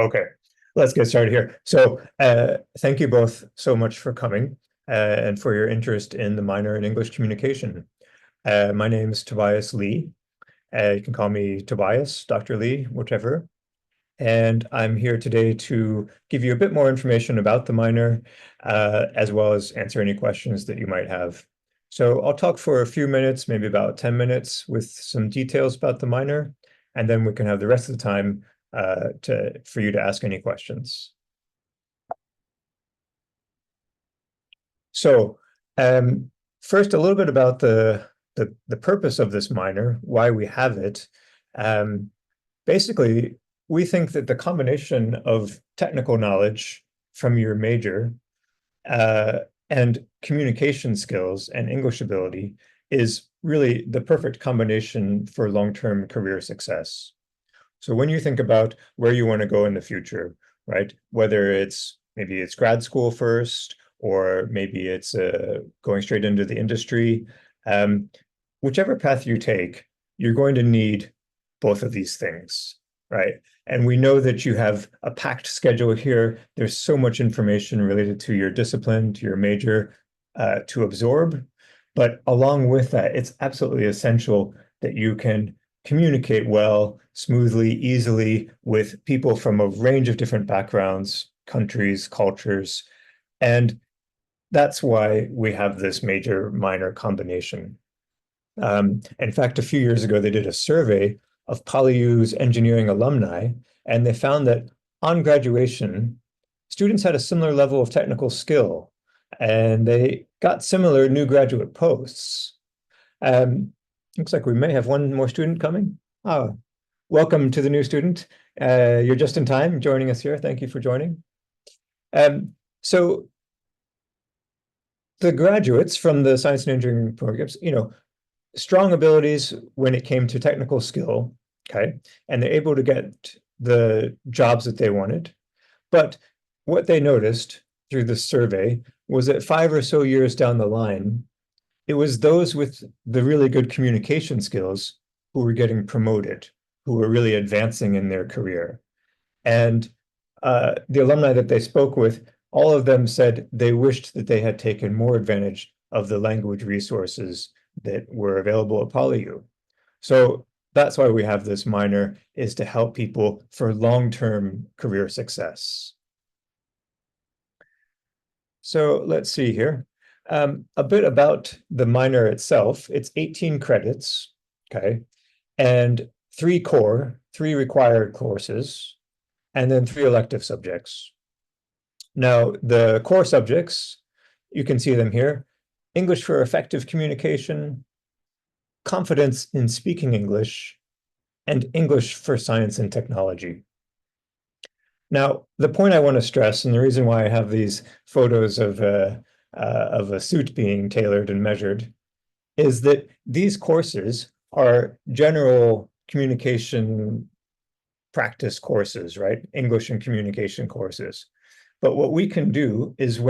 Okay, let's get started here. So thank you both so much for coming and for your interest in the minor in English communication. My name is Tobias Lee. You can call me Tobias, Dr. Lee, whichever. And I'm here today to give you a bit more information about the minor, as well as answer any questions that you might have. So I'll talk for a few minutes, maybe about 10 minutes, with some details about the minor, and then we can have the rest of the time for you to ask any questions. So first, a little bit about the purpose of this minor, why we have it. Basically, we think that the combination of technical knowledge from your major and communication skills and English ability is really the perfect combination for long-term career success. So when you think about where you want to go in the future, right, whether maybe it's grad school first, or maybe it's going straight into the industry, whichever path you take, you're going to need both of these things, right? And we know that you have a packed schedule here. There's so much information related to your discipline, to your major, to absorb. But along with that, it's absolutely essential that you can communicate well, smoothly, easily with people from a range of different backgrounds, countries, cultures. And that's why we have this major-minor combination. In fact, a few years ago, they did a survey of PolyU's engineering alumni, and they found that on graduation, students had a similar level of technical skill, and they got similar new graduate posts. Looks like we may have one more student coming. Oh, welcome to the new student. You're just in time joining us here. Thank you for joining. So the graduates from the science and engineering programs, strong abilities when it came to technical skill, okay, and they're able to get the jobs that they wanted. But what they noticed through the survey was that 5 or so years down the line, it was those with the really good communication skills who were getting promoted, who were really advancing in their career. And the alumni that they spoke with, all of them said they wished that they had taken more advantage of the language resources that were available at PolyU. So that's why we have this minor, is to help people for long-term career success. So let's see here. A bit about the minor itself. It's 18 credits, okay, and 3 required courses, and then 3 elective subjects. Now, the core subjects, you can see them here: English for effective communication, confidence in speaking English, and English for science and technology. Now, the point I want to stress, and the reason why I have these photos of a suit being tailored and measured, is that these courses are general communication practice courses, right? English and communication courses. But what we can do is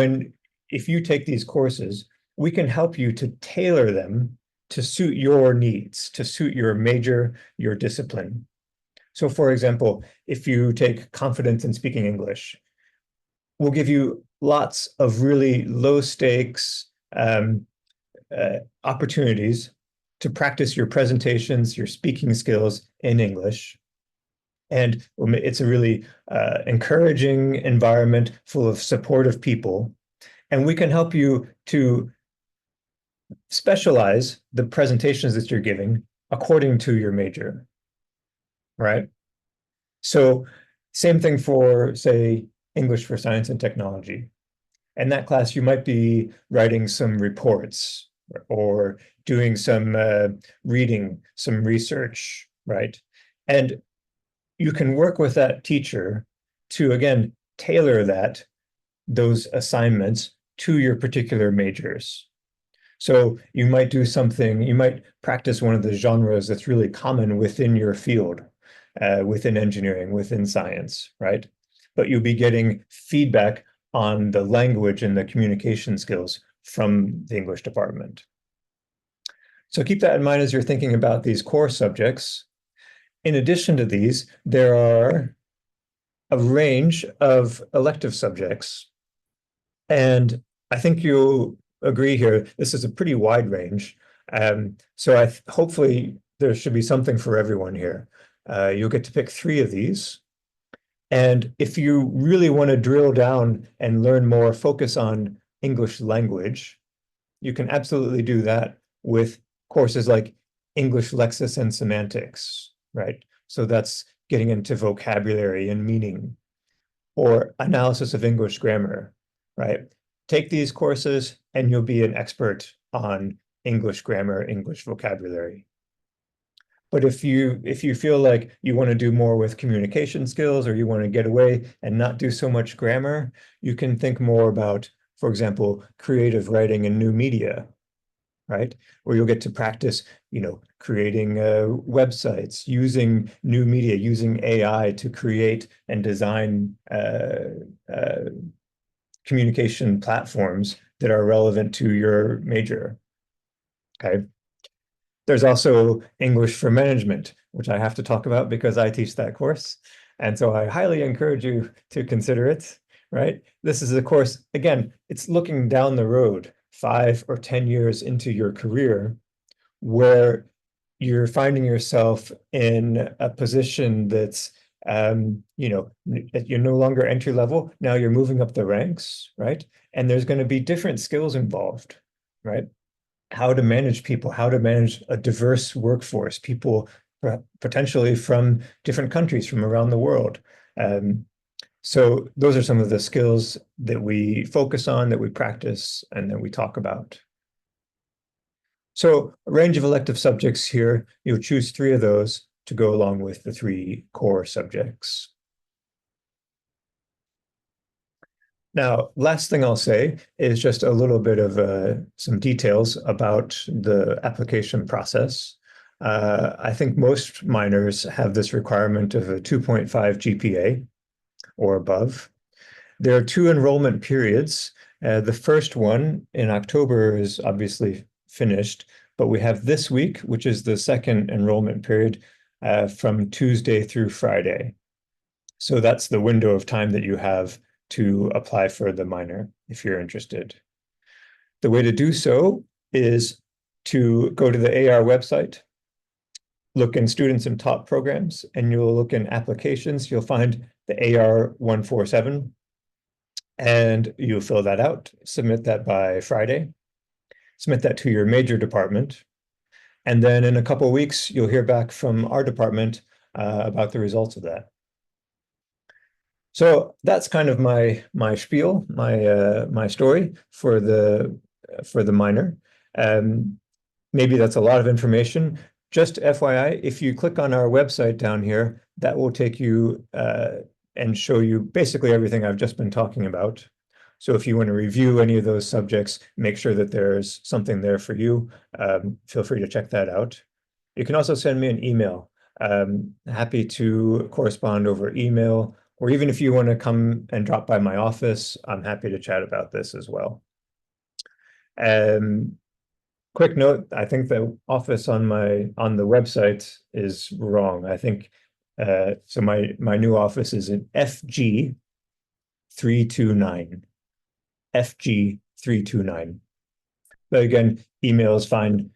if you take these courses, we can help you to tailor them to suit your needs, to suit your major, your discipline. So for example, if you take confidence in speaking English, we'll give you lots of really low stakes opportunities to practice your presentations, your speaking skills in English. And it's a really encouraging environment full of supportive people. And we can help you to specialize the presentations that you're giving according to your major, right? So same thing for, say, English for science and technology. In that class, you might be writing some reports or doing some reading, some research, right? And you can work with that teacher to, again, tailor those assignments to your particular majors. So you might practice one of the genres that's really common within your field, within engineering, within science, right? But you'll be getting feedback on the language and the communication skills from the English department. So keep that in mind as you're thinking about these core subjects. In addition to these, there are a range of elective subjects. And I think you'll agree here, this is a pretty wide range. So hopefully there should be something for everyone here. You'll get to pick three of these. And if you really want to drill down and learn more, focus on English language, you can absolutely do that with courses like English lexis and semantics, right? So that's getting into vocabulary and meaning, or analysis of English grammar, right? Take these courses and you'll be an expert on English grammar, English vocabulary. But if you feel like you want to do more with communication skills, or you want to get away and not do so much grammar, you can think more about, for example, creative writing and new media, right? Where you'll get to practice, creating websites, using new media, using AI to create and design communication platforms that are relevant to your major. Okay. There's also English for Management, which I have to talk about because I teach that course. And so I highly encourage you to consider it, right? This is a course, again, it's looking down the road 5 or 10 years into your career where you're finding yourself in a position that's, you're no longer entry level. Now you're moving up the ranks, right? And there's going to be different skills involved, right? How to manage people, how to manage a diverse workforce, people potentially from different countries from around the world. So those are some of the skills that we focus on, that we practice, and that we talk about. So a range of elective subjects here, you'll choose 3 of those to go along with the 3 core subjects. Now, last thing I'll say is just a little bit of some details about the application process. I think most minors have this requirement of a 2.5 GPA or above. There are 2 enrollment periods. The first one in October is obviously finished, but we have this week, which is the second enrollment period, from Tuesday through Friday. So that's the window of time that you have to apply for the minor if you're interested. The way to do so is to go to the AR website, look in students and top programs, and you'll look in applications. You'll find the AR 147, and you'll fill that out, submit that by Friday, submit that to your major department. And then in a couple of weeks, you'll hear back from our department about the results of that. So that's kind of my spiel, my story for the minor. Maybe that's a lot of information. Just FYI, if you click on our website down here, that will take you and show you basically everything I've just been talking about. So if you want to review any of those subjects, make sure that there's something there for you. Feel free to check that out. You can also send me an email. Happy to correspond over email, or even if you want to come and drop by my office, I'm happy to chat about this as well. Quick note, I think the office on the website is wrong. I think so my new office is in FG 329. FG 329. But again, email is fine.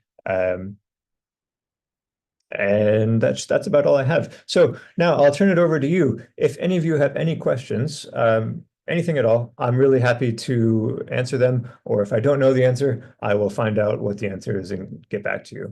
And that's about all I have. So now I'll turn it over to you. If any of you have any questions, anything at all, I'm really happy to answer them. Or if I don't know the answer, I will find out what the answer is and get back to you.